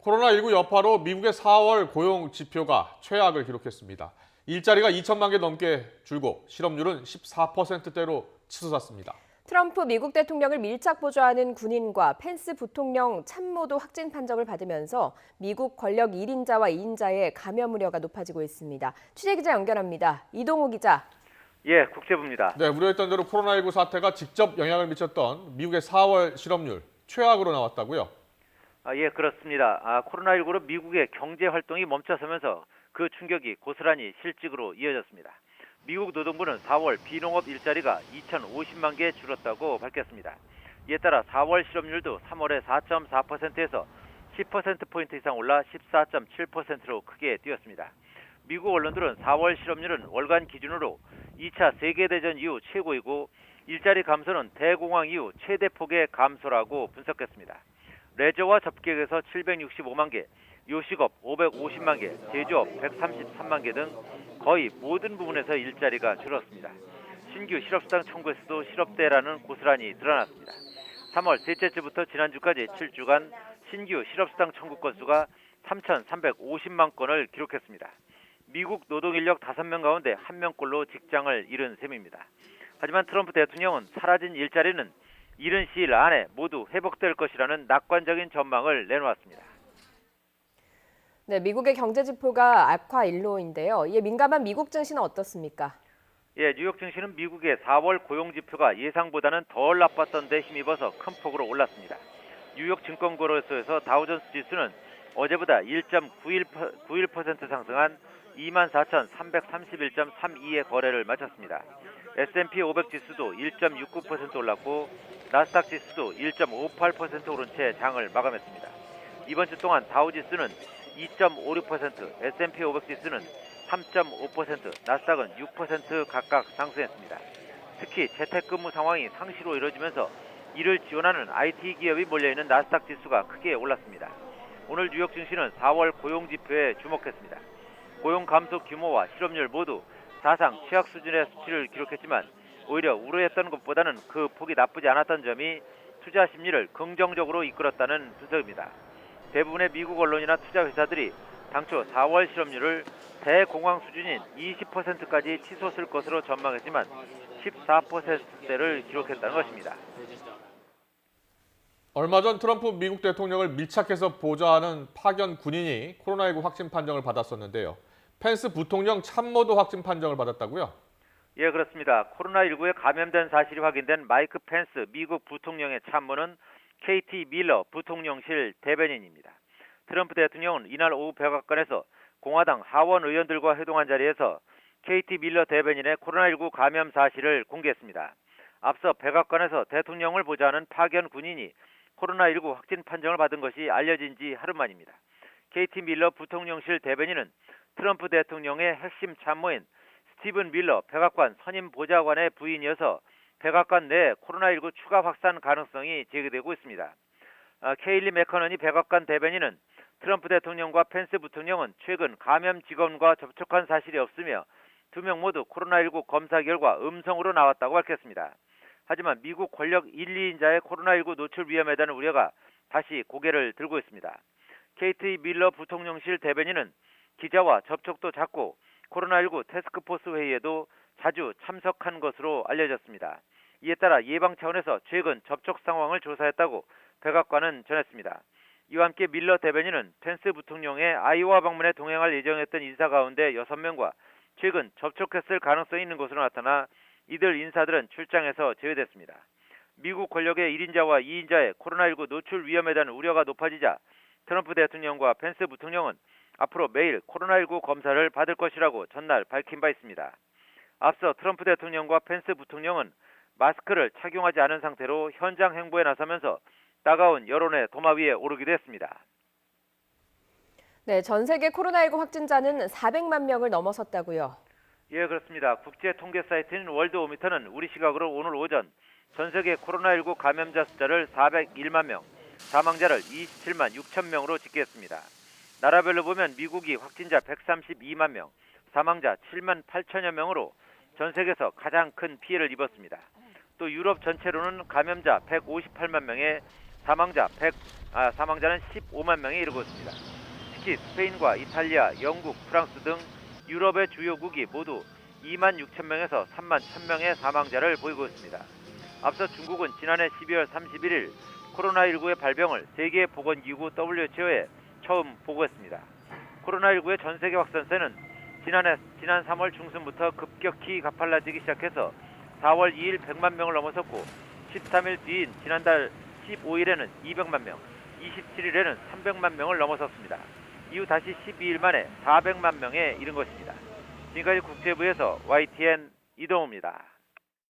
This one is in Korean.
코로나19 여파로 미국의 4월 고용 지표가 최악을 기록했습니다. 일자리가 2천만 개 넘게 줄고 실업률은 14%대로 치솟았습니다. 트럼프 미국 대통령을 밀착 보좌하는 군인과 펜스 부통령 참모도 확진 판정을 받으면서 미국 권력 1인자와 2인자의 감염 우려가 높아지고 있습니다. 취재기자 연결합니다. 이동우 기자. 예, 국제부입니다. 네, 우려했던 대로 코로나19 사태가 직접 영향을 미쳤던 미국의 4월 실업률 최악으로 나왔다고요? 예, 그렇습니다. 코로나19로 미국의 경제 활동이 멈춰서면서 그 충격이 고스란히 실직으로 이어졌습니다. 미국 노동부는 4월 비농업 일자리가 2,050만 개 줄었다고 밝혔습니다. 이에 따라 4월 실업률도 3월에 4.4%에서 10%포인트 이상 올라 14.7%로 크게 뛰었습니다. 미국 언론들은 4월 실업률은 월간 기준으로 2차 세계대전 이후 최고이고 일자리 감소는 대공황 이후 최대 폭의 감소라고 분석했습니다. 레저와 접객에서 765만 개, 요식업 550만 개, 제조업 133만 개 등 거의 모든 부분에서 일자리가 줄었습니다. 신규 실업수당 청구에서도 실업대라는 고스란히 드러났습니다. 3월 셋째 주부터 지난주까지 7주간 신규 실업수당 청구 건수가 3,350만 건을 기록했습니다. 미국 노동인력 5명 가운데 1명꼴로 직장을 잃은 셈입니다. 하지만 트럼프 대통령은 사라진 일자리는 이른 시일 안에 모두 회복될 것이라는 낙관적인 전망을 내놓았습니다. 네, 미국의 경제 지표가 악화 일로인데요. 이에 민감한 미국 증시는 어떻습니까? 예, 뉴욕 증시는 미국의 4월 고용 지표가 예상보다는 덜 나빴던 데 힘입어서 큰 폭으로 올랐습니다. 뉴욕 증권거래소에서 다우존스 지수는 어제보다 1.91% 상승한 24,331.32의 거래를 마쳤습니다. S&P 500 지수도 1.69% 올랐고 나스닥 지수도 1.58% 오른 채 장을 마감했습니다. 이번 주 동안 다우 지수는 2.56%, S&P 500 지수는 3.5%, 나스닥은 6% 각각 상승했습니다. 특히 재택근무 상황이 상시로 이뤄지면서 이를 지원하는 IT 기업이 몰려있는 나스닥 지수가 크게 올랐습니다. 오늘 뉴욕 증시는 4월 고용 지표에 주목했습니다. 고용 감소 규모와 실업률 모두 사상 최악 수준의 수치를 기록했지만 오히려 우려했던 것보다는 그 폭이 나쁘지 않았던 점이 투자 심리를 긍정적으로 이끌었다는 분석입니다. 대부분의 미국 언론이나 투자 회사들이 당초 4월 실업률을 대공황 수준인 20%까지 치솟을 것으로 전망했지만 14%대를 기록했다는 것입니다. 얼마 전 트럼프 미국 대통령을 밀착해서 보좌하는 파견 군인이 코로나19 확진 판정을 받았었는데요. 펜스 부통령 참모도 확진 판정을 받았다고요? 예, 그렇습니다. 코로나19에 감염된 사실이 확인된 마이크 펜스 미국 부통령의 참모는 KT 밀러 부통령실 대변인입니다. 트럼프 대통령은 이날 오후 백악관에서 공화당 하원 의원들과 회동한 자리에서 KT 밀러 대변인의 코로나19 감염 사실을 공개했습니다. 앞서 백악관에서 대통령을 보좌하는 파견 군인이 코로나19 확진 판정을 받은 것이 알려진 지 하루 만입니다. KT 밀러 부통령실 대변인은 트럼프 대통령의 핵심 참모인 스티븐 밀러 백악관 선임 보좌관의 부인이어서 백악관 내 코로나19 추가 확산 가능성이 제기되고 있습니다. 케일리 맥커넌이 백악관 대변인은 트럼프 대통령과 펜스 부통령은 최근 감염 직원과 접촉한 사실이 없으며 2명 모두 코로나19 검사 결과 음성으로 나왔다고 밝혔습니다. 하지만 미국 권력 1, 2인자의 코로나19 노출 위험에 대한 우려가 다시 고개를 들고 있습니다. KT 밀러 부통령실 대변인은 기자와 접촉도 잦고 코로나19 태스크포스 회의에도 자주 참석한 것으로 알려졌습니다. 이에 따라 예방 차원에서 최근 접촉 상황을 조사했다고 백악관은 전했습니다. 이와 함께 밀러 대변인은 펜스 부통령의 아이오와 방문에 동행할 예정이었던 인사 가운데 6명과 최근 접촉했을 가능성이 있는 것으로 나타나 이들 인사들은 출장에서 제외됐습니다. 미국 권력의 1인자와 2인자의 코로나19 노출 위험에 대한 우려가 높아지자 트럼프 대통령과 펜스 부통령은 앞으로 매일 코로나19 검사를 받을 것이라고 전날 밝힌 바 있습니다. 앞서 트럼프 대통령과 펜스 부통령은 마스크를 착용하지 않은 상태로 현장 행보에 나서면서 따가운 여론의 도마 위에 오르기도 했습니다. 네, 전 세계 코로나19 확진자는 400만 명을 넘어섰다고요. 예, 그렇습니다. 국제 통계 사이트인 월드오미터는 우리 시각으로 오늘 오전 전 세계 코로나19 감염자 숫자를 401만 명, 사망자를 27만 6천 명으로 집계했습니다. 나라별로 보면 미국이 확진자 132만 명, 사망자 7만 8천여 명으로 전 세계에서 가장 큰 피해를 입었습니다. 또 유럽 전체로는 감염자 158만 명에 사망자는 15만 명에 이르고 있습니다. 특히 스페인과 이탈리아, 영국, 프랑스 등 유럽의 주요국이 모두 2만 6천 명에서 3만 1,000명의 사망자를 보이고 있습니다. 앞서 중국은 지난해 12월 31일 코로나19의 발병을 세계보건기구 WHO에 처음 보고했습니다. 코로나19의 전세계 확산세는 지난 3월 중순부터 급격히 가팔라지기 시작해서 4월 2일 100만 명을 넘어섰고 13일 뒤인 지난달 15일에는 200만 명, 27일에는 300만 명을 넘어섰습니다. 이후 다시 12일 만에 400만 명에 이른 것입니다. 지금까지 국제부에서 YTN 이동우입니다.